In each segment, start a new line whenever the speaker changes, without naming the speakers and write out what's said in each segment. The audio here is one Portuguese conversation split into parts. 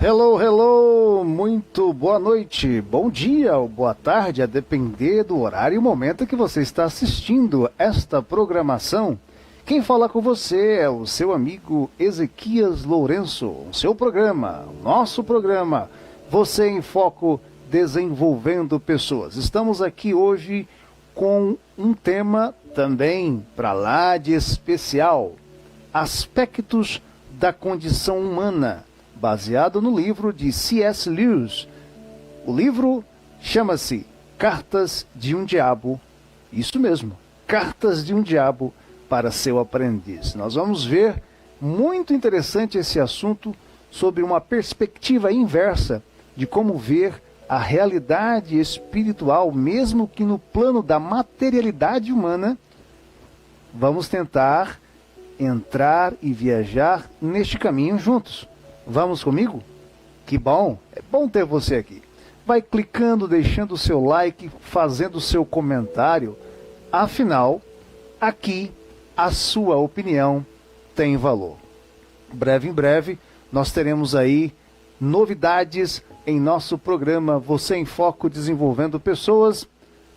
Hello, hello, muito boa noite, bom dia ou boa tarde, a depender do horário e momento que você está assistindo esta programação. Quem fala com você é o seu amigo Ezequias Lourenço, o seu programa, o nosso programa, Você em Foco, Desenvolvendo Pessoas. Estamos aqui hoje com um tema também para lá de especial, aspectos da condição humana, baseado no livro de C.S. Lewis. O livro chama-se Cartas de um Diabo, isso mesmo, Cartas de um Diabo para seu aprendiz. Nós vamos ver, muito interessante esse assunto, sobre uma perspectiva inversa de como ver a realidade espiritual, mesmo que no plano da materialidade humana. Vamos tentar entrar e viajar neste caminho juntos. Vamos comigo? Que bom, é bom ter você aqui. Vai clicando, deixando o seu like, fazendo o seu comentário. Afinal, aqui a sua opinião tem valor. Em breve, nós teremos aí novidades em nosso programa Você em Foco Desenvolvendo Pessoas.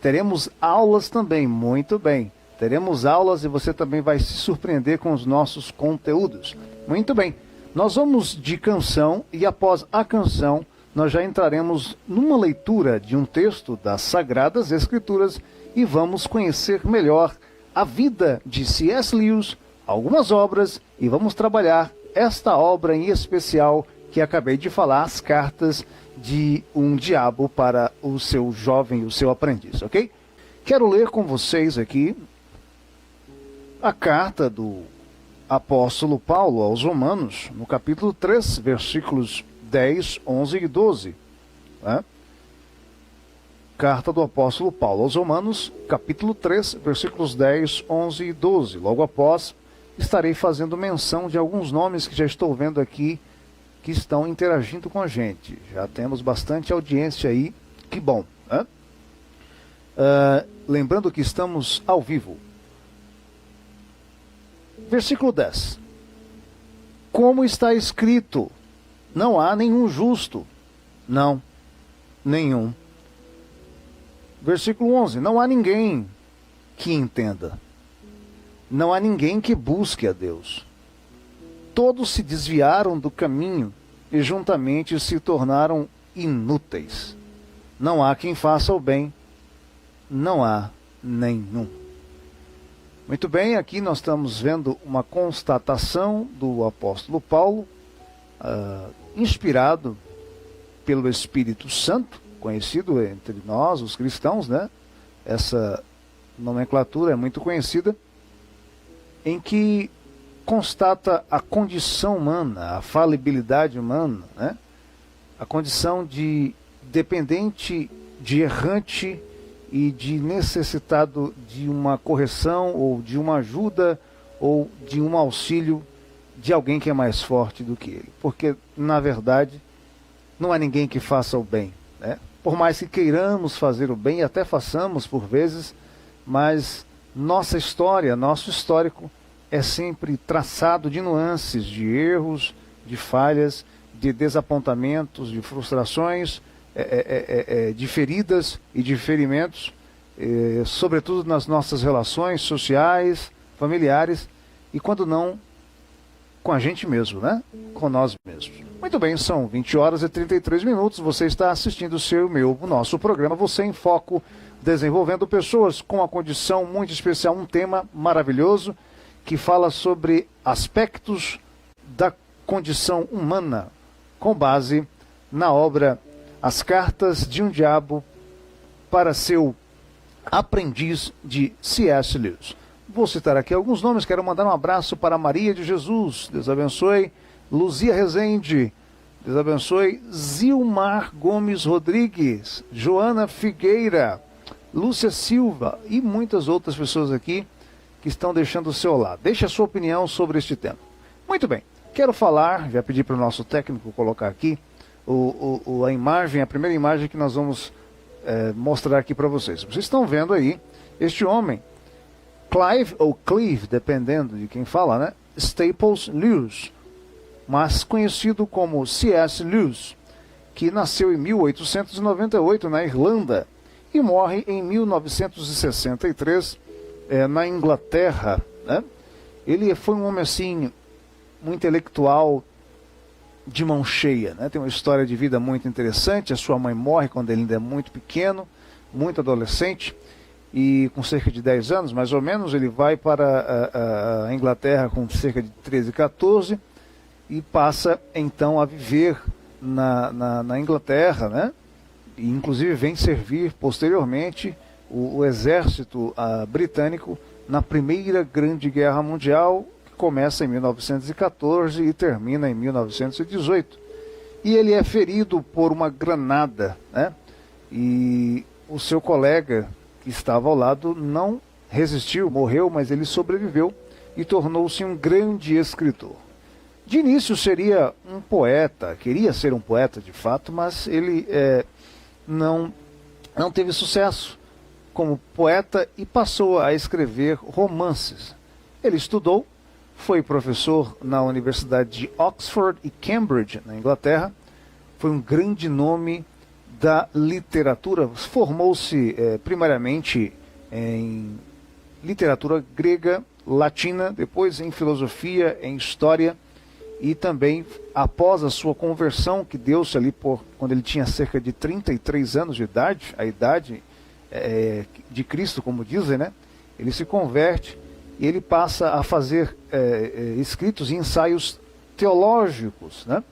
Teremos aulas também, muito bem. Teremos aulas e você também vai se surpreender com os nossos conteúdos. Muito bem. Nós vamos de canção e após a canção nós já entraremos numa leitura de um texto das Sagradas Escrituras e vamos conhecer melhor a vida de C.S. Lewis, algumas obras, e vamos trabalhar esta obra em especial que acabei de falar, as Cartas de um Diabo para o seu jovem, o seu aprendiz, ok? Quero ler com vocês aqui a carta do apóstolo Paulo aos Romanos, no capítulo 3, versículos 10, 11 e 12. Né? Carta do apóstolo Paulo aos Romanos, capítulo 3, versículos 10, 11 e 12. Logo após, estarei fazendo menção de alguns nomes que já estou vendo aqui, que estão interagindo com a gente. Já temos bastante audiência aí, que bom. Né? Lembrando que estamos ao vivo. Versículo 10. Como está escrito, não há nenhum justo. Não, nenhum. Versículo 11. Não há ninguém que entenda. Não há ninguém que busque a Deus. Todos se desviaram do caminho e juntamente se tornaram inúteis. Não há quem faça o bem. Não há nenhum. Muito bem, aqui nós estamos vendo uma constatação do apóstolo Paulo, inspirado pelo Espírito Santo, conhecido entre nós, os cristãos, né? Essa nomenclatura é muito conhecida, em que constata a condição humana, a falibilidade humana, né? A condição de dependente, de errante, e de necessitado de uma correção, ou de uma ajuda, ou de um auxílio de alguém que é mais forte do que ele. Porque, na verdade, não há ninguém que faça o bem. Né? Por mais que queiramos fazer o bem, e até façamos por vezes, mas nossa história, nosso histórico, é sempre traçado de nuances, de erros, de falhas, de desapontamentos, de frustrações, de feridas e de ferimentos, sobretudo nas nossas relações sociais, familiares, e quando não, com a gente mesmo, né? Com nós mesmos. Muito bem, são 20 horas e 33 minutos, você está assistindo o nosso programa Você em Foco, Desenvolvendo Pessoas, com a condição muito especial, um tema maravilhoso, que fala sobre aspectos da condição humana, com base na obra As Cartas de um Diabo para seu aprendiz, de C.S. Lewis. Vou citar aqui alguns nomes, quero mandar um abraço para Maria de Jesus, Deus abençoe, Luzia Rezende, Deus abençoe, Zilmar Gomes Rodrigues, Joana Figueira, Lúcia Silva e muitas outras pessoas aqui que estão deixando o seu lado. Deixe a sua opinião sobre este tema. Muito bem, quero falar, já pedi para o nosso técnico colocar aqui, a imagem, a primeira imagem que nós vamos mostrar aqui para vocês. Vocês estão vendo aí este homem, Clive ou Cleve, dependendo de quem fala, né? Staples Lewis. mas conhecido como C.S. Lewis, que nasceu em 1898 na Irlanda e morre em 1963 na Inglaterra, né? Ele foi um homem assim, um intelectual de mão cheia, né? Tem uma história de vida muito interessante. A sua mãe morre quando ele ainda é muito pequeno, muito adolescente, e com cerca de 10 anos, mais ou menos, ele vai para a Inglaterra com cerca de 13, 14, e passa então a viver na Inglaterra, né? E inclusive vem servir posteriormente o exército britânico na Primeira Grande Guerra Mundial, que começa em 1914 e termina em 1918. E ele é ferido por uma granada, né? E o seu colega que estava ao lado não resistiu, morreu, mas ele sobreviveu e tornou-se um grande escritor. De início seria um poeta, queria ser um poeta de fato, mas ele não teve sucesso como poeta e passou a escrever romances. Ele estudou, foi professor na Universidade de Oxford e Cambridge, na Inglaterra, foi um grande nome da literatura, formou-se primariamente em literatura grega, latina, depois em filosofia, em história, e também após a sua conversão, que deu-se ali quando ele tinha cerca de 33 anos de idade, a idade de Cristo, como dizem, né? Ele se converte e ele passa a fazer escritos e ensaios teológicos, né?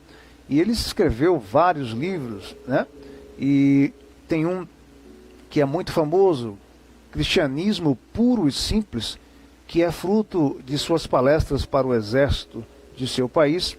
E ele escreveu vários livros, né? E tem um que é muito famoso, Cristianismo Puro e Simples, que é fruto de suas palestras para o exército de seu país,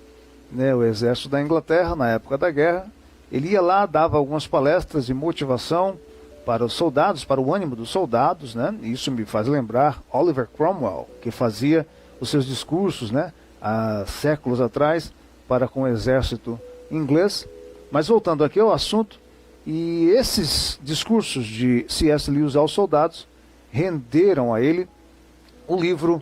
né, o exército da Inglaterra, na época da guerra. Ele ia lá, dava algumas palestras de motivação para os soldados, para o ânimo dos soldados, né? E isso me faz lembrar Oliver Cromwell, que fazia os seus discursos, né, há séculos atrás, para com o exército inglês. Mas voltando aqui ao assunto, e esses discursos de C.S. Lewis aos soldados renderam a ele o livro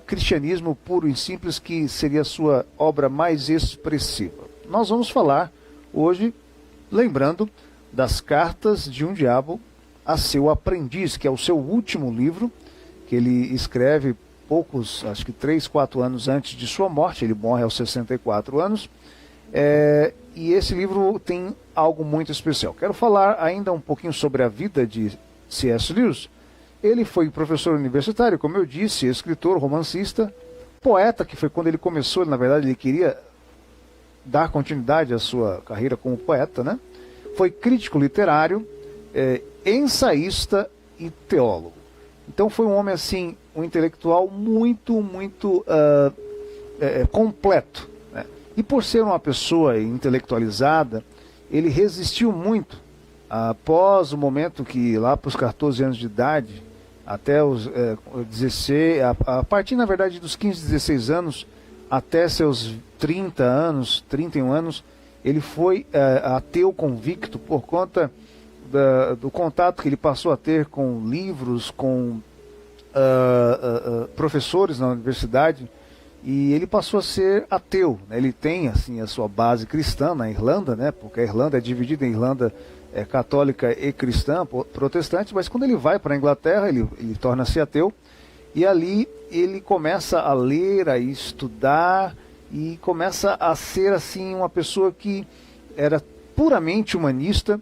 Cristianismo Puro e Simples, que seria a sua obra mais expressiva. Nós vamos falar hoje, lembrando, das Cartas de um Diabo a seu Aprendiz, que é o seu último livro, que ele escreve poucos, acho que 3, 4 anos antes de sua morte. Ele morre aos 64 anos, e esse livro tem algo muito especial. Quero falar ainda um pouquinho sobre a vida de C.S. Lewis. Ele foi professor universitário, como eu disse, escritor, romancista, poeta, que foi quando ele começou. Na verdade, ele queria dar continuidade à sua carreira como poeta, né? Foi crítico literário, ensaísta e teólogo. Então foi um homem assim, um intelectual muito, muito completo, né? E por ser uma pessoa intelectualizada, ele resistiu muito após o momento que, lá para os 14 anos de idade, até os 16, a partir, na verdade, dos 15, 16 anos, até seus 30 anos, 31 anos, ele foi ateu convicto por conta do contato que ele passou a ter com livros, com professores na universidade, e ele passou a ser ateu, né? Ele tem assim a sua base cristã na Irlanda, né? Porque a Irlanda é dividida em Irlanda católica e cristã, protestante, mas quando ele vai para a Inglaterra, ele torna-se ateu, e ali ele começa a ler, a estudar, e começa a ser assim uma pessoa que era puramente humanista,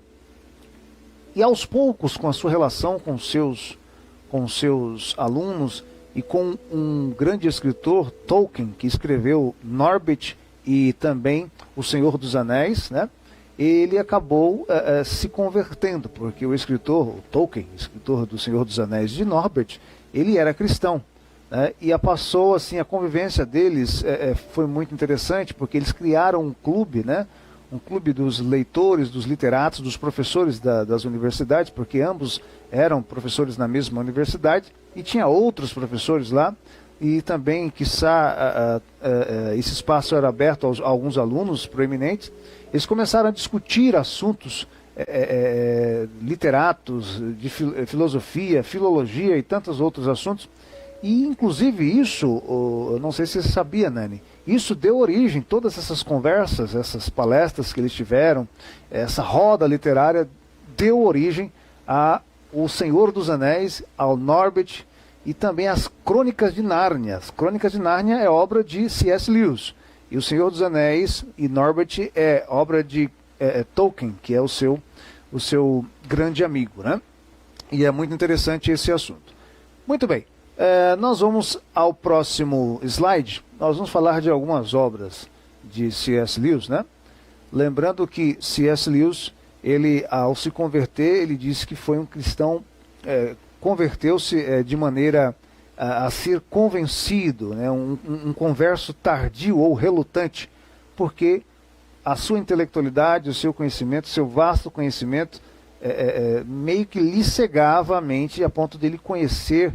e aos poucos, com a sua relação com seus alunos e com um grande escritor, Tolkien, que escreveu Norbit e também O Senhor dos Anéis, né? Ele acabou se convertendo, porque o escritor, o Tolkien, escritor do Senhor dos Anéis de Norbit, ele era cristão, né? E passou assim, a convivência deles foi muito interessante, porque eles criaram um clube, né? Um clube dos leitores, dos literatos, dos professores das universidades, porque ambos eram professores na mesma universidade, e tinha outros professores lá, e também, quiçá, esse espaço era aberto a alguns alunos proeminentes. Eles começaram a discutir assuntos literatos, de filosofia, filologia e tantos outros assuntos. E, inclusive, isso, eu não sei se você sabia, Nani, Isso deu origem, todas essas conversas, essas palestras que eles tiveram, essa roda literária deu origem a O Senhor dos Anéis, ao Norbit e também as Crônicas de Nárnia. As Crônicas de Nárnia é obra de C.S. Lewis, e O Senhor dos Anéis e Norbit é obra de Tolkien, que é o seu grande amigo, né? E é muito interessante esse assunto. Muito bem, nós vamos ao próximo slide. Nós vamos falar de algumas obras de C.S. Lewis, né? Lembrando que C.S. Lewis, ele, ao se converter, ele disse que foi um cristão, converteu-se de maneira a ser convencido, né? Um converso tardio ou relutante, porque a sua intelectualidade, o seu conhecimento, o seu vasto conhecimento, meio que lhe cegava a mente a ponto de ele conhecer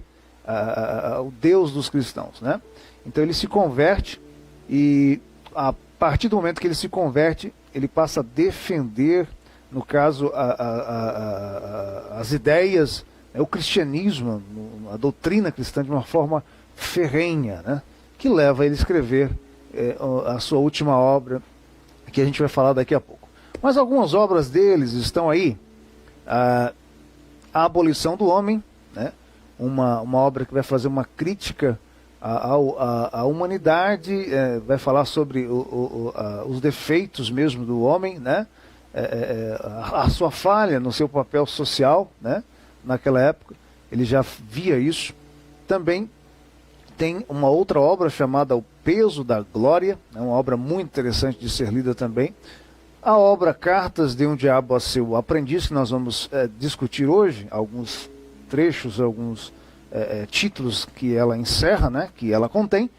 o Deus dos cristãos, né? Então ele se converte e a partir do momento que ele se converte, ele passa a defender, no caso, as ideias, o cristianismo, a doutrina cristã de uma forma ferrenha, né? Que leva ele a escrever a sua última obra, que a gente vai falar daqui a pouco. Mas algumas obras deles estão aí. A Abolição do Homem, né? Uma obra que vai fazer uma crítica à humanidade, vai falar sobre os defeitos mesmo do homem, né? A sua falha no seu papel social, né? Naquela época, ele já via isso. Também tem uma outra obra chamada O Peso da Glória, uma obra muito interessante de ser lida também. A obra Cartas de um Diabo a Seu Aprendiz, que nós vamos discutir hoje, alguns trechos, alguns títulos que ela encerra, né, que ela contém.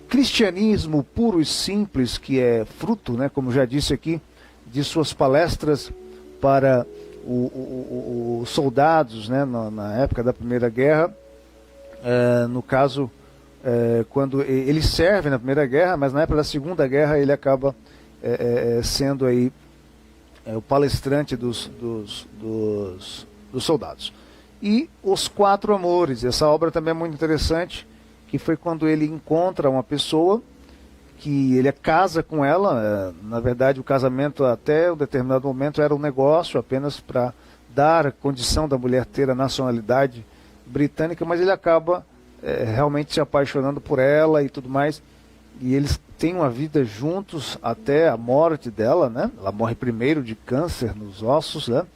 Cristianismo Puro e Simples, que é fruto, né, como já disse aqui, de suas palestras para os soldados, né, na época da Primeira Guerra, no caso, quando ele serve na Primeira Guerra, mas na época da Segunda Guerra ele acaba sendo aí o palestrante dos soldados. E Os Quatro Amores, essa obra também é muito interessante, que foi quando ele encontra uma pessoa, que ele casa com ela. Na verdade o casamento até um determinado momento era um negócio apenas para dar a condição da mulher ter a nacionalidade britânica, mas ele acaba realmente se apaixonando por ela e tudo mais, e eles têm uma vida juntos até a morte dela, né? Ela morre primeiro de câncer nos ossos, né?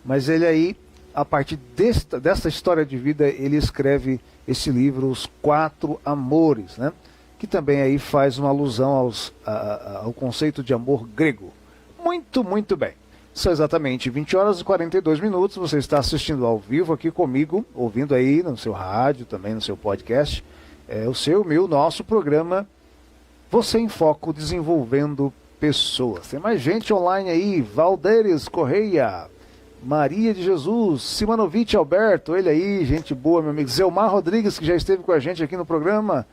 Mas ele aí, a partir dessa história de vida, ele escreve esse livro, Os Quatro Amores, né? Que também aí faz uma alusão ao conceito de amor grego. Muito, muito bem. São exatamente 20 horas e 42 minutos. Você está assistindo ao vivo aqui comigo, ouvindo aí no seu rádio, também no seu podcast, nosso programa Você em Foco, desenvolvendo pessoas. Tem mais gente online aí: Valderes Correia, Maria de Jesus, Simonovic Alberto, ele aí, gente boa, meu amigo. Zelmar Rodrigues, que já esteve com a gente aqui no programa,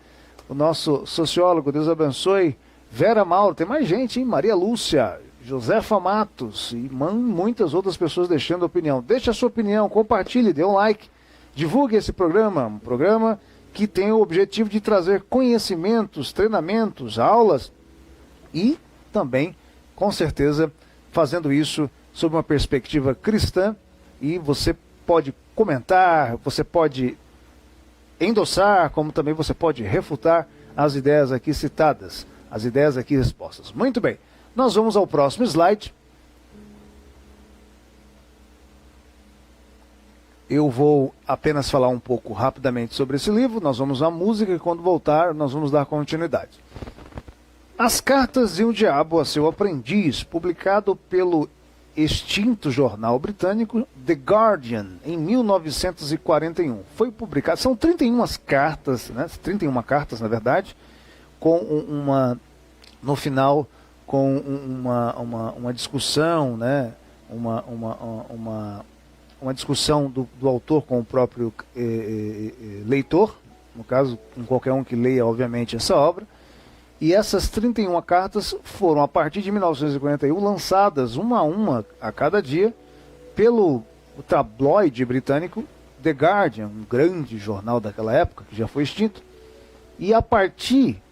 o nosso sociólogo, Deus abençoe. Vera Mauro, tem mais gente, hein? Maria Lúcia, Josefa Matos e muitas outras pessoas deixando opinião. Deixe a sua opinião, compartilhe, dê um like, divulgue esse programa, um programa que tem o objetivo de trazer conhecimentos, treinamentos, aulas e também, com certeza, fazendo isso sob uma perspectiva cristã. E você pode comentar, você pode endossar, como também você pode refutar as ideias aqui citadas, as ideias aqui expostas. Muito bem, nós vamos ao próximo slide. Eu vou apenas falar um pouco rapidamente sobre esse livro, nós vamos à música e quando voltar nós vamos dar continuidade. As Cartas de um Diabo a Seu Aprendiz, publicado pelo extinto jornal britânico The Guardian, em 1941. Foi publicado, são 31 cartas, né? 31 cartas, na verdade, com no final, com uma discussão, né? Uma discussão do autor com o próprio leitor, no caso, com qualquer um que leia, obviamente, essa obra. E essas 31 cartas foram, a partir de 1941, lançadas uma a cada dia pelo tabloide britânico The Guardian, um grande jornal daquela época, que já foi extinto. E a partir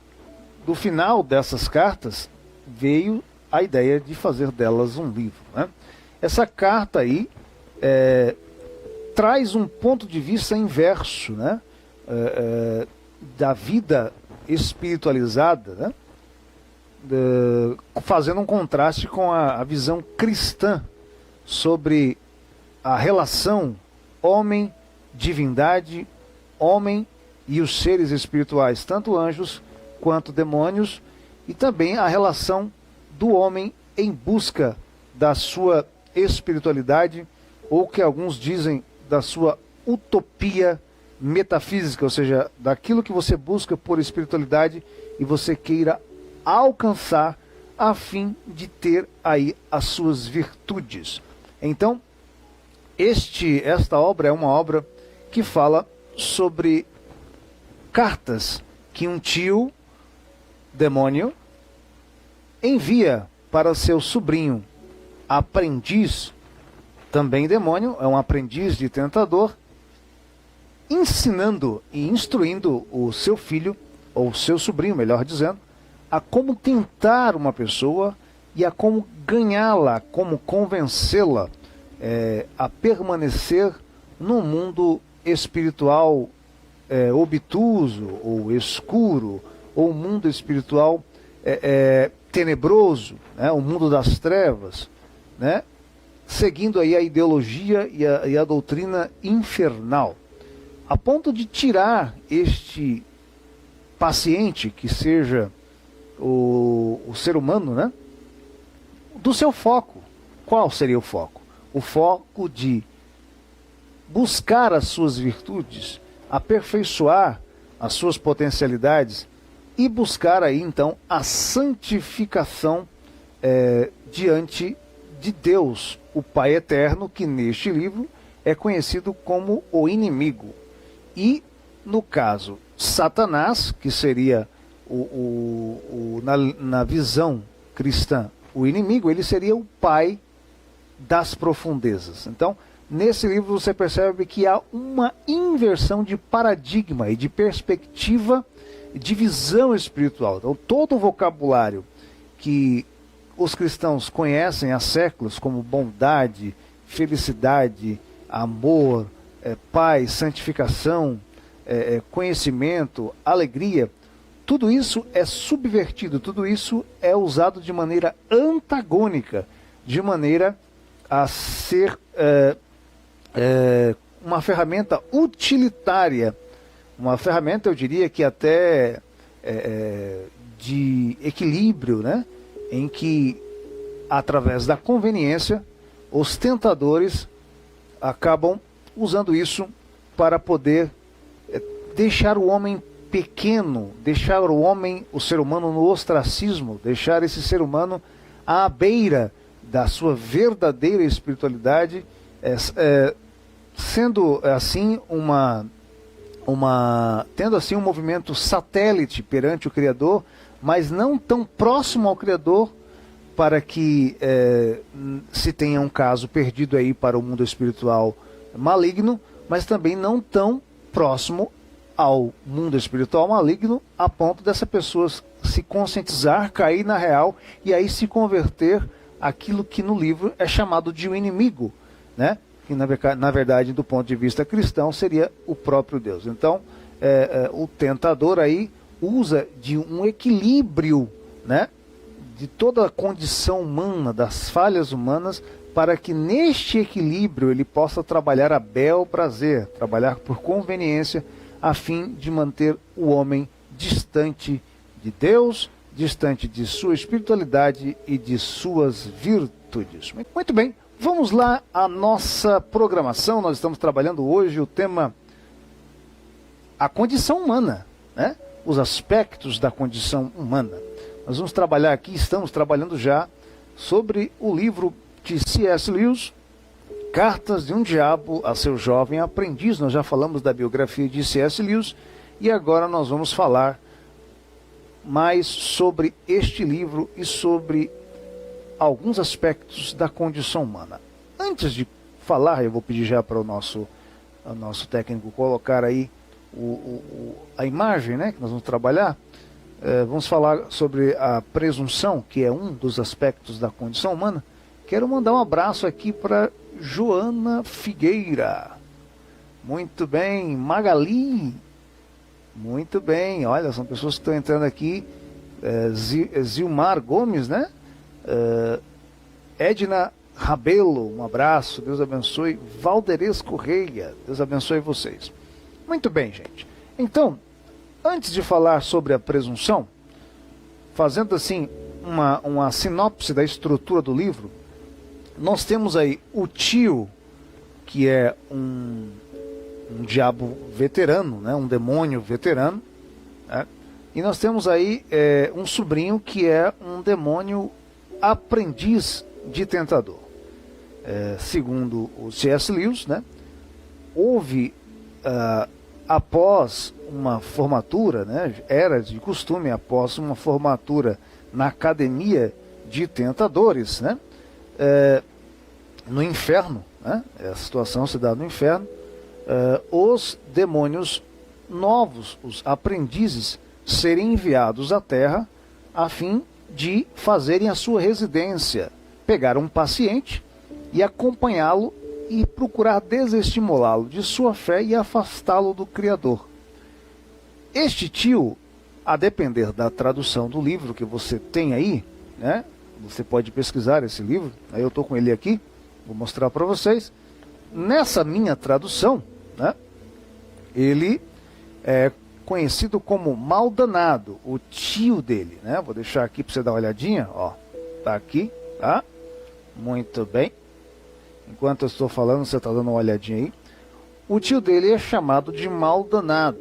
do final dessas cartas veio a ideia de fazer delas um livro, né? Essa carta aí traz um ponto de vista inverso, né? Da vida espiritualizada, né? Fazendo um contraste com a visão cristã sobre a relação homem-divindade, homem e os seres espirituais, tanto anjos quanto demônios, e também a relação do homem em busca da sua espiritualidade, ou que alguns dizem da sua utopia metafísica, ou seja, daquilo que você busca por espiritualidade e você queira alcançar a fim de ter aí as suas virtudes. Então, esta obra é uma obra que fala sobre cartas que um tio demônio envia para seu sobrinho aprendiz, também demônio, é um aprendiz de tentador, ensinando e instruindo o seu filho, ou seu sobrinho, melhor dizendo, a como tentar uma pessoa e a como ganhá-la, como convencê-la a permanecer no mundo espiritual obtuso ou escuro, ou mundo espiritual tenebroso, né, o mundo das trevas, né, seguindo aí a ideologia e a doutrina infernal, a ponto de tirar este paciente, que seja o ser humano, né, do seu foco. Qual seria o foco? O foco de buscar as suas virtudes, aperfeiçoar as suas potencialidades e buscar aí então a santificação diante de Deus, o Pai Eterno, que neste livro é conhecido como o inimigo. E no caso Satanás, que seria na visão cristã o inimigo, ele seria o pai das profundezas. Então, nesse livro você percebe que há uma inversão de paradigma e de perspectiva, de visão espiritual. Então, todo o vocabulário que os cristãos conhecem há séculos, como bondade, felicidade, amor, paz, santificação, conhecimento, alegria, tudo isso é subvertido, tudo isso é usado de maneira antagônica, de maneira a ser uma ferramenta utilitária, uma ferramenta, eu diria que até de equilíbrio, né? Em que, através da conveniência, os tentadores acabam usando isso para poder deixar o homem pequeno, deixar o ser humano no ostracismo, deixar esse ser humano à beira da sua verdadeira espiritualidade, sendo assim tendo assim um movimento satélite perante o Criador, mas não tão próximo ao Criador para que se tenha um caso perdido aí para o mundo espiritual maligno, mas também não tão próximo ao mundo espiritual maligno a ponto dessa pessoa se conscientizar, cair na real e aí se converter aquilo que no livro é chamado de um inimigo, né? Que na verdade, do ponto de vista cristão, seria o próprio Deus. Então, o tentador aí usa de um equilíbrio, né, de toda a condição humana, das falhas humanas, para que neste equilíbrio ele possa trabalhar a bel prazer, trabalhar por conveniência, a fim de manter o homem distante de Deus, distante de sua espiritualidade e de suas virtudes. Muito bem, vamos lá à nossa programação. Nós estamos trabalhando hoje o tema a condição humana, né? Os aspectos da condição humana. Nós vamos trabalhar aqui, estamos trabalhando já sobre o livro de C.S. Lewis, Cartas de um Diabo a seu Jovem Aprendiz. Nós já falamos da biografia de C.S. Lewis e agora nós vamos falar mais sobre este livro e sobre alguns aspectos da condição humana. Antes de falar, eu vou pedir já para o nosso técnico colocar aí a imagem, né, que nós vamos trabalhar. Vamos falar sobre a presunção, que é um dos aspectos da condição humana. Quero mandar um abraço aqui para Joana Figueira. Muito bem. Magali. Muito bem. Olha, são pessoas que estão entrando aqui. Zilmar Gomes, né? Edna Rabelo, um abraço. Deus abençoe. Valderez Correia. Deus abençoe vocês. Muito bem, gente. Então, antes de falar sobre a presunção, fazendo assim uma sinopse da estrutura do livro, nós temos aí o tio, que é um diabo veterano, né? Um demônio veterano, né? E nós temos aí um sobrinho que é um demônio aprendiz de tentador. Segundo o C.S. Lewis, né? Houve, após uma formatura, né? Era de costume, após uma formatura na academia de tentadores, né? No inferno, né? A situação se dá no inferno. Os demônios novos, os aprendizes, serem enviados à Terra a fim de fazerem a sua residência, pegar um paciente e acompanhá-lo e procurar desestimulá-lo de sua fé e afastá-lo do Criador. Este tio, a depender da tradução do livro que você tem aí, né? Você pode pesquisar esse livro, aí eu estou com ele aqui, vou mostrar para vocês. Nessa minha tradução, né? Ele é conhecido como Maldanado, o tio dele, né? Vou deixar aqui para você dar uma olhadinha, ó. Tá aqui, tá? Muito bem. Enquanto eu estou falando, você está dando uma olhadinha aí. O tio dele é chamado de Maldanado.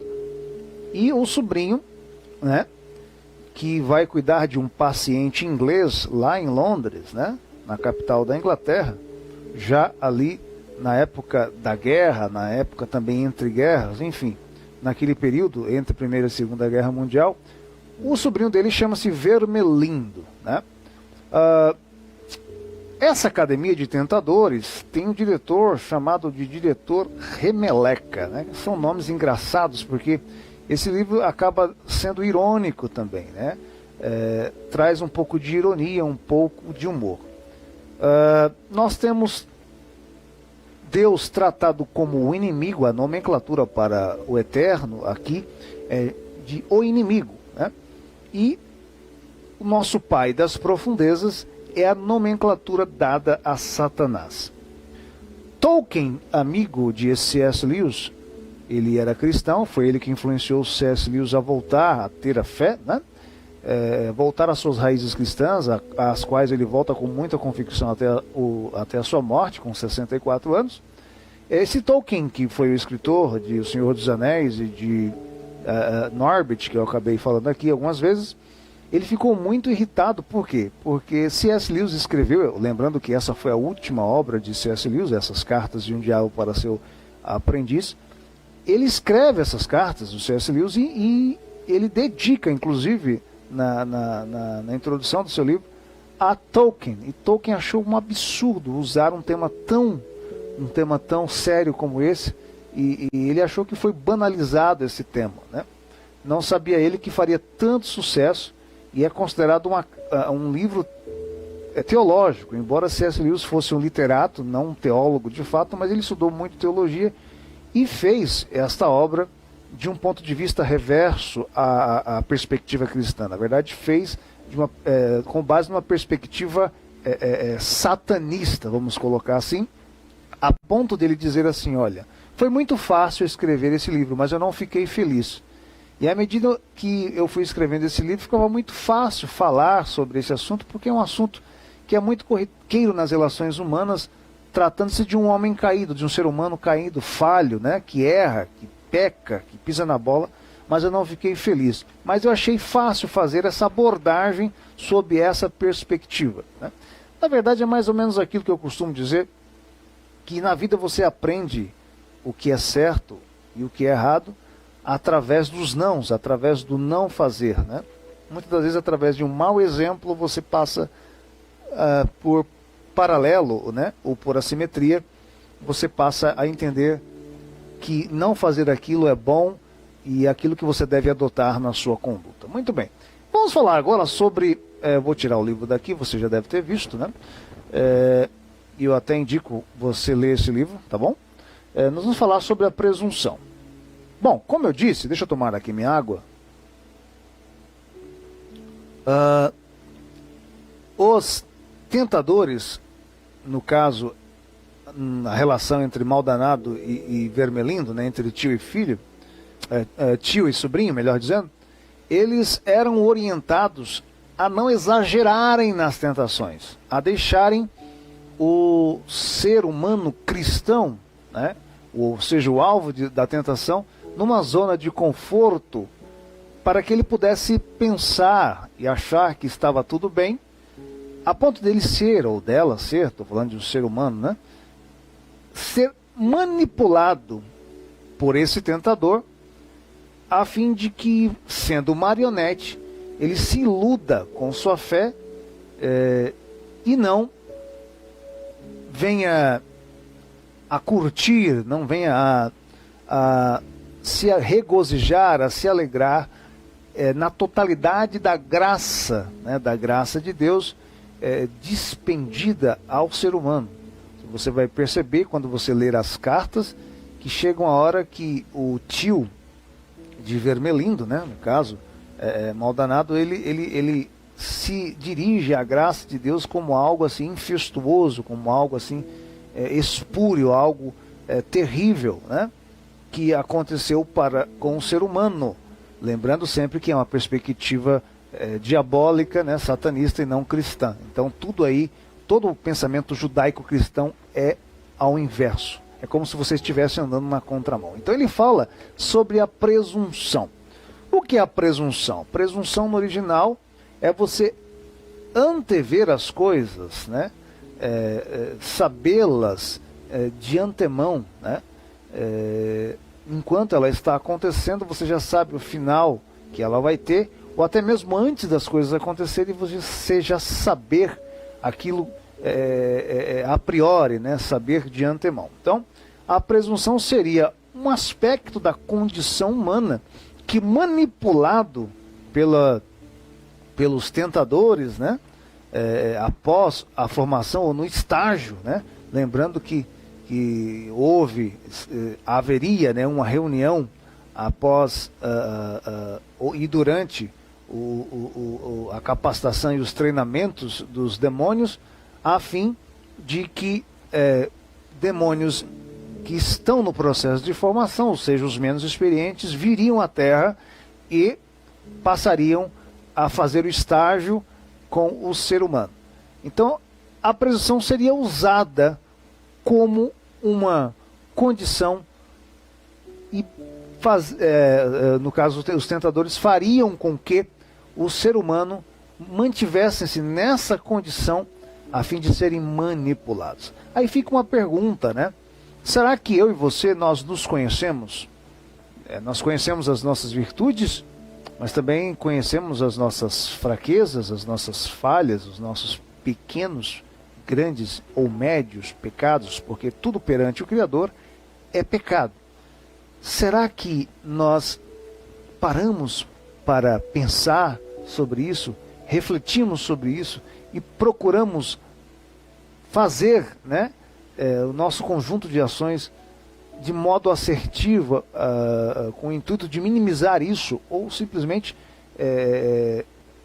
E o sobrinho, né, que vai cuidar de um paciente inglês lá em Londres, né, na capital da Inglaterra, já ali na época da guerra, na época também entre guerras, enfim, naquele período entre a Primeira e a Segunda Guerra Mundial, o sobrinho dele chama-se Vermelindo, né? Essa academia de tentadores tem um diretor chamado de diretor Remeleca, né? São nomes engraçados porque esse livro acaba sendo irônico também, né? Traz um pouco de ironia, um pouco de humor. Nós temos Deus tratado como o inimigo, a nomenclatura para o eterno aqui é de o inimigo, né? E o nosso pai das profundezas é a nomenclatura dada a Satanás. Tolkien, amigo de C.S. Lewis, ele era cristão, foi ele que influenciou C.S. Lewis a voltar a ter a fé, né? Voltar às suas raízes cristãs, às quais ele volta com muita convicção até a sua morte, com 64 anos. Esse Tolkien, que foi o escritor de O Senhor dos Anéis e de Norbit, que eu acabei falando aqui algumas vezes, ele ficou muito irritado. Por quê? Porque C.S. Lewis escreveu, lembrando que essa foi a última obra de C.S. Lewis, essas cartas de um diabo para seu aprendiz. Ele escreve essas cartas, o C.S. Lewis, e ele dedica, inclusive, na introdução do seu livro, a Tolkien. E Tolkien achou um absurdo usar um tema tão sério como esse, e ele achou que foi banalizado esse tema, né? Não sabia ele que faria tanto sucesso, e é considerado um livro teológico, embora C.S. Lewis fosse um literato, não um teólogo de fato, mas ele estudou muito teologia e fez esta obra de um ponto de vista reverso à perspectiva cristã. Na verdade, fez com base numa perspectiva satanista, vamos colocar assim, a ponto dele dizer assim: olha, foi muito fácil escrever esse livro, mas eu não fiquei feliz. E à medida que eu fui escrevendo esse livro, ficava muito fácil falar sobre esse assunto, porque é um assunto que é muito corriqueiro nas relações humanas, tratando-se de um homem caído, de um ser humano caído, falho, né, que erra, que peca, que pisa na bola, mas eu não fiquei feliz. Mas eu achei fácil fazer essa abordagem sob essa perspectiva, né? Na verdade, é mais ou menos aquilo que eu costumo dizer, que na vida você aprende o que é certo e o que é errado através dos nãos, através do não fazer, né? Muitas das vezes, através de um mau exemplo, você passa por paralelo, né, ou por assimetria, você passa a entender que não fazer aquilo é bom e aquilo que você deve adotar na sua conduta. Muito bem. Vamos falar agora sobre, vou tirar o livro daqui, você já deve ter visto, né? Eu até indico você ler esse livro, tá bom? Nós vamos falar sobre a presunção. Bom, como eu disse, deixa eu tomar aqui minha água. Os tentadores, no caso, a relação entre Maldonado e Vermelindo, né, entre tio e filho, tio e sobrinho, melhor dizendo, eles eram orientados a não exagerarem nas tentações, a deixarem o ser humano cristão, né, ou seja, o alvo da tentação, numa zona de conforto, para que ele pudesse pensar e achar que estava tudo bem, a ponto dele ser, ou dela ser, estou falando de um ser humano, né, ser manipulado por esse tentador, a fim de que, sendo marionete, ele se iluda com sua fé e não venha a curtir, não venha a se regozijar, a se alegrar na totalidade da graça, né, da graça de Deus dispendida ao ser humano. Você vai perceber quando você ler as cartas que chega uma hora que o tio de Vermelindo, né, no caso, Maldonado, ele se dirige à graça de Deus como algo assim incestuoso, como algo assim espúrio, algo terrível, né, que aconteceu com o ser humano. Lembrando sempre que é uma perspectiva diabólica, né, satanista e não cristã. Então tudo aí, todo o pensamento judaico-cristão é ao inverso. É como se você estivesse andando na contramão. Então ele fala sobre a presunção. O que é a presunção? Presunção no original é você antever as coisas, né? Sabê-las de antemão, né? Enquanto ela está acontecendo, você já sabe o final que ela vai ter, ou até mesmo antes das coisas acontecerem, você já saber aquilo a priori, né? Saber de antemão. Então, a presunção seria um aspecto da condição humana que, manipulado pelos tentadores, né? Após a formação ou no estágio, né? Lembrando que haveria, né, uma reunião após e durante a capacitação e os treinamentos dos demônios, a fim de que demônios que estão no processo de formação, ou seja, os menos experientes, viriam à Terra e passariam a fazer o estágio com o ser humano. Então, a presunção seria usada como uma condição e no caso os tentadores fariam com que o ser humano mantivesse-se nessa condição a fim de serem manipulados. Aí fica uma pergunta, né? Será que eu e você, nós nos conhecemos? Nós conhecemos as nossas virtudes, mas também conhecemos as nossas fraquezas, as nossas falhas, os nossos pequenos, grandes ou médios pecados, porque tudo perante o Criador é pecado. Será que nós paramos para pensar sobre isso, refletimos sobre isso e procuramos fazer, né, o nosso conjunto de ações de modo assertivo, com o intuito de minimizar isso, ou simplesmente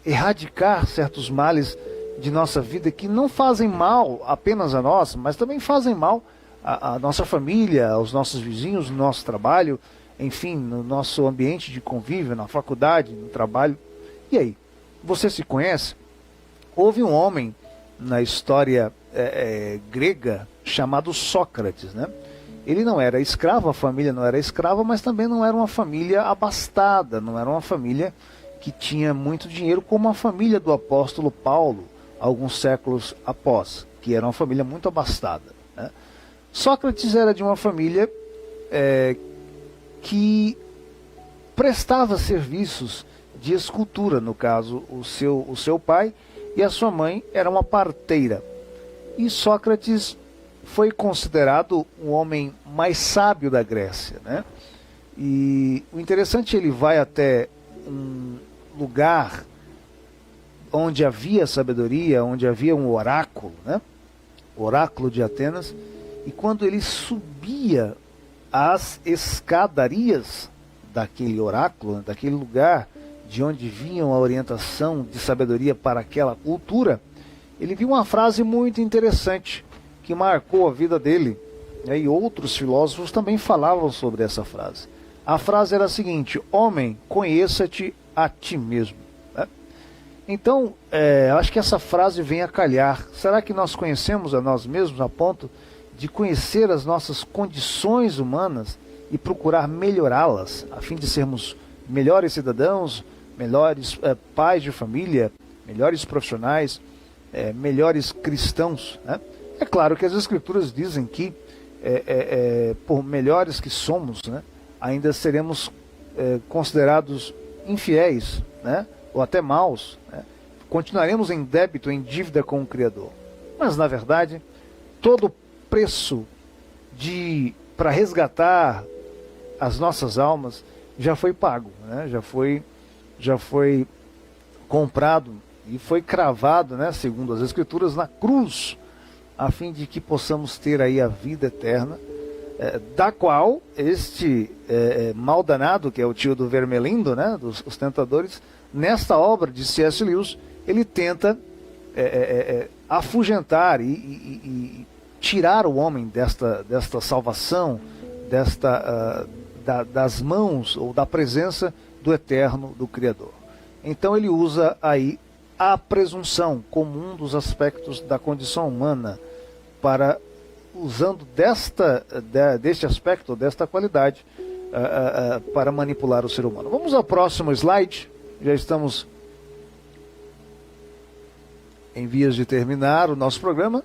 erradicar certos males de nossa vida que não fazem mal apenas a nós, mas também fazem mal à nossa família, aos nossos vizinhos, no nosso trabalho, enfim, no nosso ambiente de convívio, na faculdade, no trabalho. E aí, você se conhece? Houve um homem na história grega chamado Sócrates, né? Ele não era escravo, a família não era escrava, mas também não era uma família abastada, não era uma família que tinha muito dinheiro, como a família do apóstolo Paulo, alguns séculos após, que era uma família muito abastada, né? Sócrates era de uma família que prestava serviços de escultura, no caso, o seu pai e a sua mãe era uma parteira. E Sócrates foi considerado o homem mais sábio da Grécia, né? E o interessante, ele vai até um lugar onde havia sabedoria, onde havia um oráculo, né? O oráculo de Atenas, e quando ele subia as escadarias daquele oráculo, daquele lugar de onde vinha a orientação de sabedoria para aquela cultura, ele viu uma frase muito interessante que marcou a vida dele, né? E outros filósofos também falavam sobre essa frase. A frase era a seguinte: homem, conheça-te a ti mesmo. Então, acho que essa frase vem a calhar. Será que nós conhecemos a nós mesmos a ponto de conhecer as nossas condições humanas e procurar melhorá-las, a fim de sermos melhores cidadãos, melhores pais de família, melhores profissionais, melhores cristãos, né? É claro que as Escrituras dizem que, por melhores que somos, né, ainda seremos considerados infiéis, né, ou até maus, né? Continuaremos em débito, em dívida com o Criador. Mas, na verdade, todo preço para resgatar as nossas almas já foi pago, né? Já foi comprado e foi cravado, né, segundo as Escrituras, na cruz, a fim de que possamos ter aí a vida eterna, da qual este maldanado, que é o tio do Vermelindo, né, dos tentadores, nesta obra de C.S. Lewis, ele tenta afugentar e tirar o homem desta salvação, das mãos ou da presença do Eterno, do Criador. Então ele usa aí a presunção como um dos aspectos da condição humana, usando deste aspecto, desta qualidade, para manipular o ser humano. Vamos ao próximo slide. Já estamos em vias de terminar o nosso programa.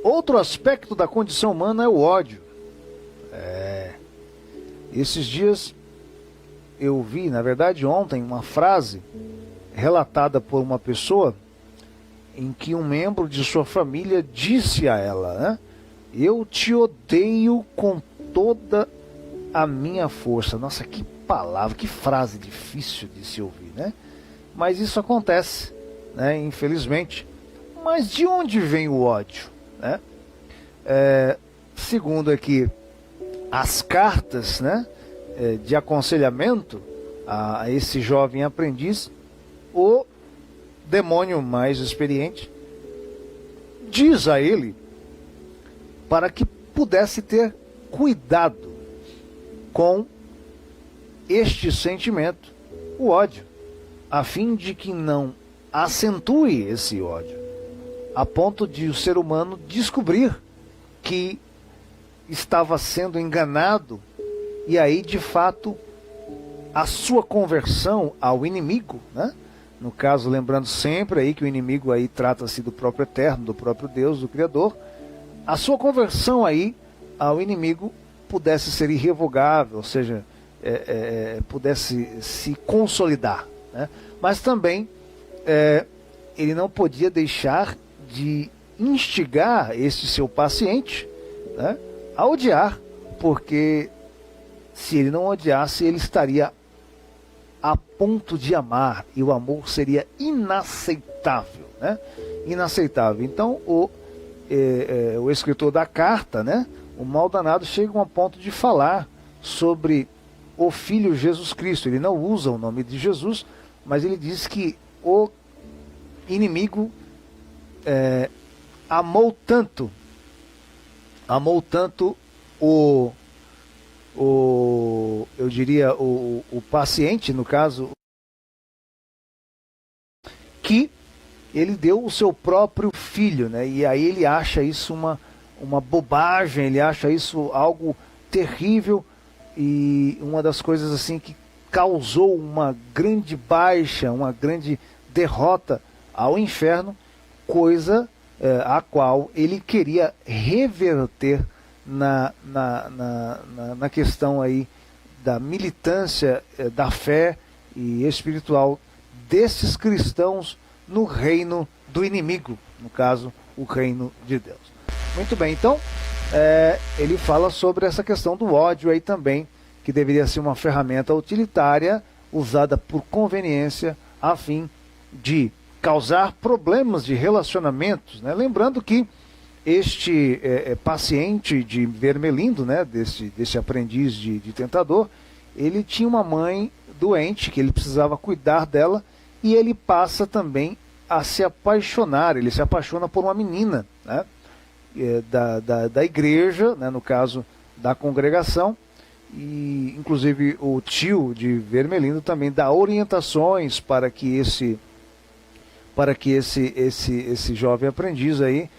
Outro aspecto da condição humana é o ódio. Esses dias eu vi, na verdade ontem, uma frase relatada por uma pessoa em que um membro de sua família disse a ela, né: eu te odeio com toda a minha força. Nossa, que palavra, que frase difícil de se ouvir, né? Mas isso acontece, né, infelizmente. Mas de onde vem o ódio, né? Segundo aqui as cartas, né, de aconselhamento a esse jovem aprendiz, o demônio mais experiente diz a ele para que pudesse ter cuidado com este sentimento, o ódio, a fim de que não acentue esse ódio, a ponto de o ser humano descobrir que estava sendo enganado, e aí de fato a sua conversão ao inimigo, né? No caso, lembrando sempre aí que o inimigo aí trata-se do próprio Eterno, do próprio Deus, do Criador, a sua conversão aí ao inimigo pudesse ser irrevogável, ou seja, pudesse se consolidar, né? Mas também ele não podia deixar de instigar este seu paciente, né, a odiar, porque se ele não odiasse, ele estaria a ponto de amar, e o amor seria inaceitável, né? Inaceitável. Então o escritor da carta, né, o maldanado, chega a um ponto de falar sobre o Filho Jesus Cristo. Ele não usa o nome de Jesus, mas ele diz que o inimigo amou tanto eu diria o paciente, no caso, que ele deu o seu próprio filho, né? E aí ele acha isso uma bobagem, ele acha isso algo terrível, e uma das coisas assim que causou uma grande baixa, uma grande derrota ao inferno, coisa a qual ele queria reverter na questão aí da militância da fé e espiritual desses cristãos no reino do inimigo, no caso, o reino de Deus. Muito bem, então, ele fala sobre essa questão do ódio aí também, que deveria ser uma ferramenta utilitária usada por conveniência a fim de causar problemas de relacionamentos, né? Lembrando que este paciente de Vermelindo, né, desse aprendiz de tentador, ele tinha uma mãe doente que ele precisava cuidar dela, e ele passa também a se apaixonar, ele se apaixona por uma menina, né, da igreja, né, no caso da congregação, e inclusive o tio de Vermelindo também dá orientações para que esse jovem aprendiz aí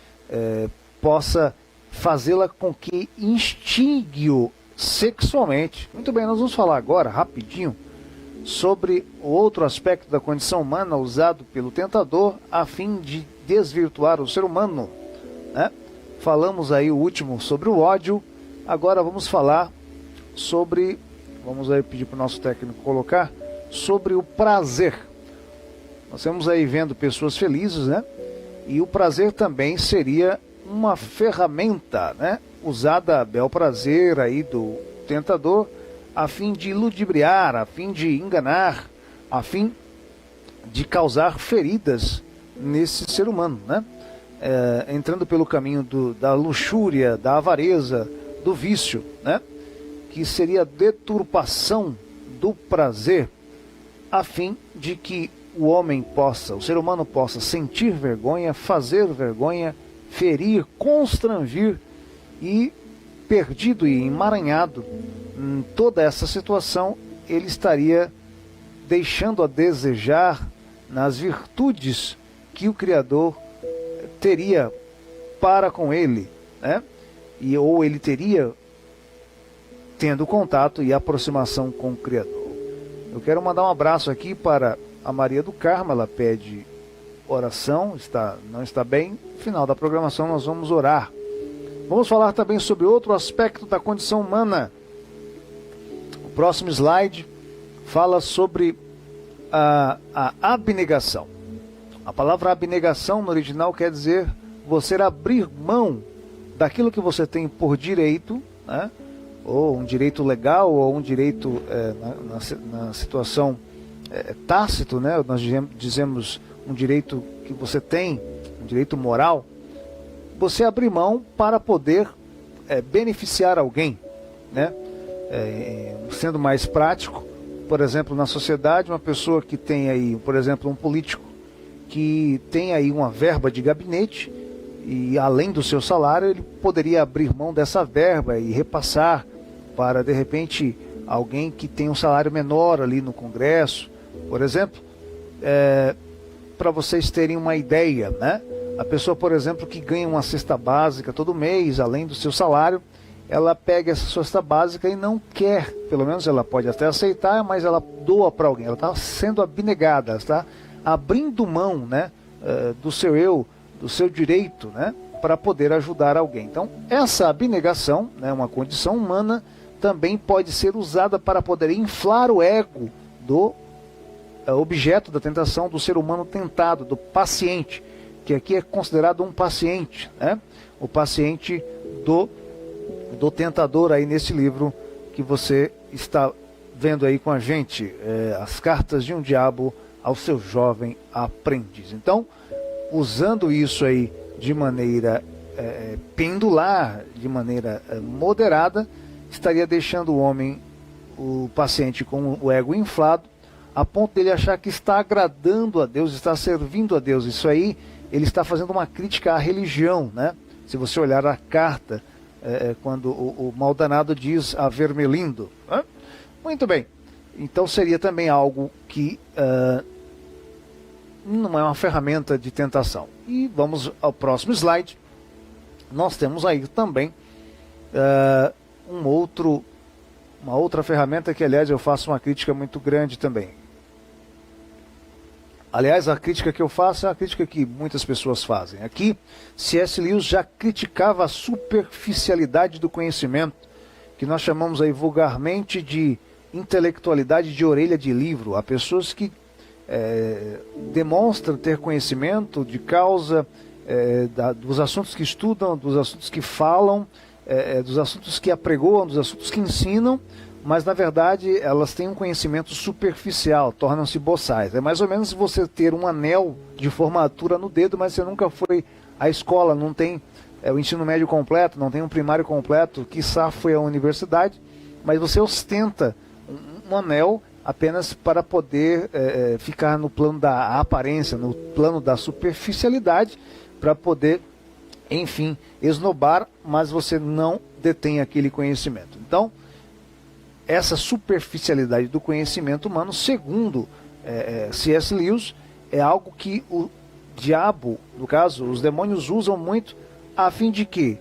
possa fazê-la com que instigue-o sexualmente. Muito bem, nós vamos falar agora, rapidinho, sobre o outro aspecto da condição humana usado pelo tentador a fim de desvirtuar o ser humano, né? Falamos aí o último sobre o ódio, agora vamos falar sobre, vamos aí pedir para o nosso técnico colocar, sobre o prazer. Nós estamos aí vendo pessoas felizes, né? E o prazer também seria uma ferramenta, né, usada a bel prazer aí do tentador, a fim de ludibriar, a fim de enganar, a fim de causar feridas nesse ser humano, né? Entrando pelo caminho da luxúria, da avareza, do vício, né? Que seria a deturpação do prazer, a fim de que o ser humano possa sentir vergonha, fazer vergonha, ferir, constrangir, e perdido e emaranhado em toda essa situação, ele estaria deixando a desejar nas virtudes que o Criador teria para com ele, né? Ou ele teria tendo contato e aproximação com o Criador. Eu quero mandar um abraço aqui para a Maria do Carmo, ela pede oração, não está bem. No final da programação nós vamos orar. Vamos falar também sobre outro aspecto da condição humana. O próximo slide fala sobre a abnegação. A palavra abnegação no original quer dizer você abrir mão daquilo que você tem por direito, né? Ou um direito legal, ou um direito na situação tácito, né? Nós dizemos um direito que você tem, um direito moral. Você abrir mão para poder beneficiar alguém, né? Sendo mais prático, por exemplo, na sociedade, uma pessoa que tem aí, por exemplo, um político que tem aí uma verba de gabinete, e além do seu salário, ele poderia abrir mão dessa verba e repassar para, de repente, alguém que tem um salário menor ali no Congresso, por exemplo. Para vocês terem uma ideia, né? A pessoa, por exemplo, que ganha uma cesta básica todo mês, além do seu salário, ela pega essa cesta básica e não quer, pelo menos ela pode até aceitar, mas ela doa para alguém, ela está sendo abnegada, está abrindo mão, né, do seu eu, do seu direito, né, para poder ajudar alguém. Então, essa abnegação, né, uma condição humana, também pode ser usada para poder inflar o ego do objeto da tentação, do ser humano tentado, do paciente, que aqui é considerado um paciente, né? O paciente do tentador aí nesse livro que você está vendo aí com a gente, As Cartas de um Diabo ao Seu Jovem Aprendiz. Então, usando isso aí de maneira pendular, de maneira moderada, estaria deixando o paciente com o ego inflado, a ponto dele achar que está agradando a Deus, está servindo a Deus. Isso aí, ele está fazendo uma crítica à religião, né? Se você olhar a carta, quando o maldanado diz a Vermelindo. Muito bem. Então seria também algo que não é uma ferramenta de tentação. E vamos ao próximo slide. Nós temos aí também uma outra ferramenta que, aliás, eu faço uma crítica muito grande também. Aliás, a crítica que eu faço é a crítica que muitas pessoas fazem. Aqui, C.S. Lewis já criticava a superficialidade do conhecimento, que nós chamamos aí vulgarmente de intelectualidade de orelha de livro. Há pessoas que demonstram ter conhecimento de causa dos assuntos que estudam, dos assuntos que falam, dos assuntos que apregoam, dos assuntos que ensinam, mas na verdade elas têm um conhecimento superficial, tornam-se boçais. É mais ou menos você ter um anel de formatura no dedo, mas você nunca foi à escola, não tem o ensino médio completo, não tem um primário completo, quiçá foi à universidade, mas você ostenta um anel apenas para poder ficar no plano da aparência, no plano da superficialidade, para poder, enfim, esnobar, mas você não detém aquele conhecimento. Então, essa superficialidade do conhecimento humano, segundo C.S. Lewis, é algo que o diabo, no caso, os demônios usam muito a fim de que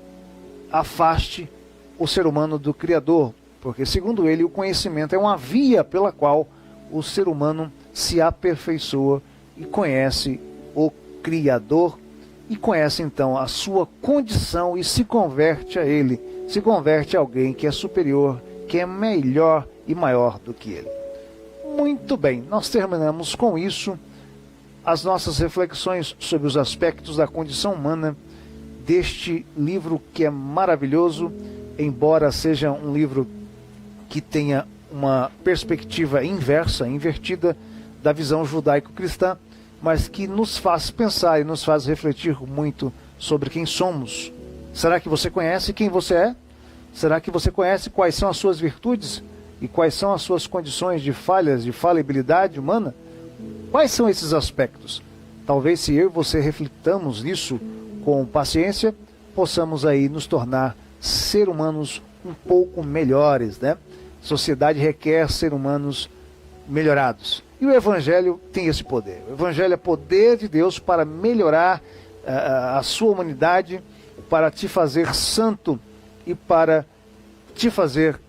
afaste o ser humano do Criador, porque, segundo ele, o conhecimento é uma via pela qual o ser humano se aperfeiçoa e conhece o Criador, e conhece então a sua condição e se converte a ele, se converte a alguém que é superior, que é melhor e maior do que ele. Muito bem, nós terminamos com isso as nossas reflexões sobre os aspectos da condição humana deste livro que é maravilhoso, embora seja um livro que tenha uma perspectiva inversa, invertida da visão judaico-cristã, mas que nos faz pensar e nos faz refletir muito sobre quem somos. Será que você conhece quem você é? Será que você conhece quais são as suas virtudes e quais são as suas condições de falhas, de falibilidade humana? Quais são esses aspectos? Talvez, se eu e você reflitamos nisso com paciência, possamos aí nos tornar seres humanos um pouco melhores, né? Sociedade requer seres humanos melhorados. E o Evangelho tem esse poder. O Evangelho é poder de Deus para melhorar a sua humanidade, para te fazer santo e para te fazer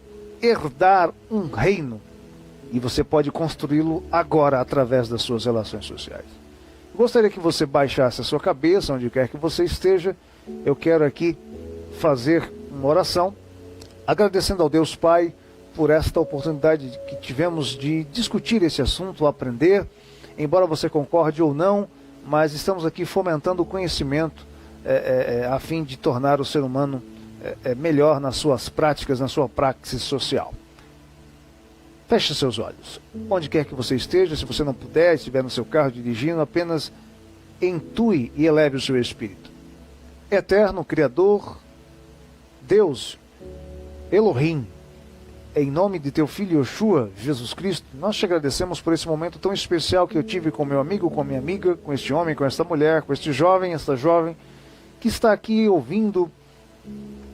herdar um reino. E você pode construí-lo agora através das suas relações sociais. Gostaria que você baixasse a sua cabeça, onde quer que você esteja. Eu quero aqui fazer uma oração, agradecendo ao Deus Pai por esta oportunidade que tivemos de discutir esse assunto, aprender, embora você concorde ou não, mas estamos aqui fomentando o conhecimento a fim de tornar o ser humano melhor nas suas práticas, na sua praxis social. Feche seus olhos. Onde quer que você esteja, se você não puder, estiver no seu carro dirigindo, apenas intue e eleve o seu espírito. Eterno Criador, Deus, Elohim, em nome de teu Filho Yeshua, Jesus Cristo, nós te agradecemos por esse momento tão especial que eu tive com meu amigo, com minha amiga, com este homem, com esta mulher, com este jovem, esta jovem, que está aqui ouvindo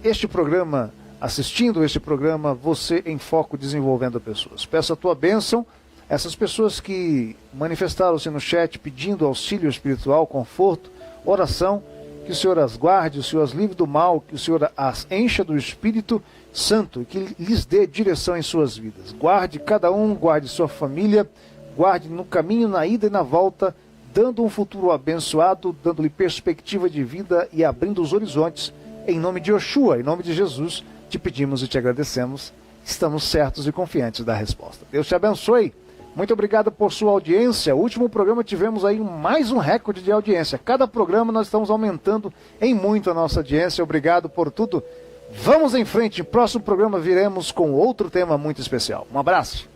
este programa, assistindo este programa, Você em Foco, desenvolvendo pessoas. Peço a tua bênção, essas pessoas que manifestaram-se no chat pedindo auxílio espiritual, conforto, oração, que o Senhor as guarde, o Senhor as livre do mal, que o Senhor as encha do Espírito Santo e que lhes dê direção em suas vidas. Guarde cada um, guarde sua família, guarde no caminho, na ida e na volta, dando um futuro abençoado, dando-lhe perspectiva de vida e abrindo os horizontes. Em nome de Yeshua, em nome de Jesus, te pedimos e te agradecemos. Estamos certos e confiantes da resposta. Deus te abençoe. Muito obrigado por sua audiência. O último programa tivemos aí mais um recorde de audiência. Cada programa nós estamos aumentando em muito a nossa audiência. Obrigado por tudo. Vamos em frente. Próximo programa viremos com outro tema muito especial. Um abraço.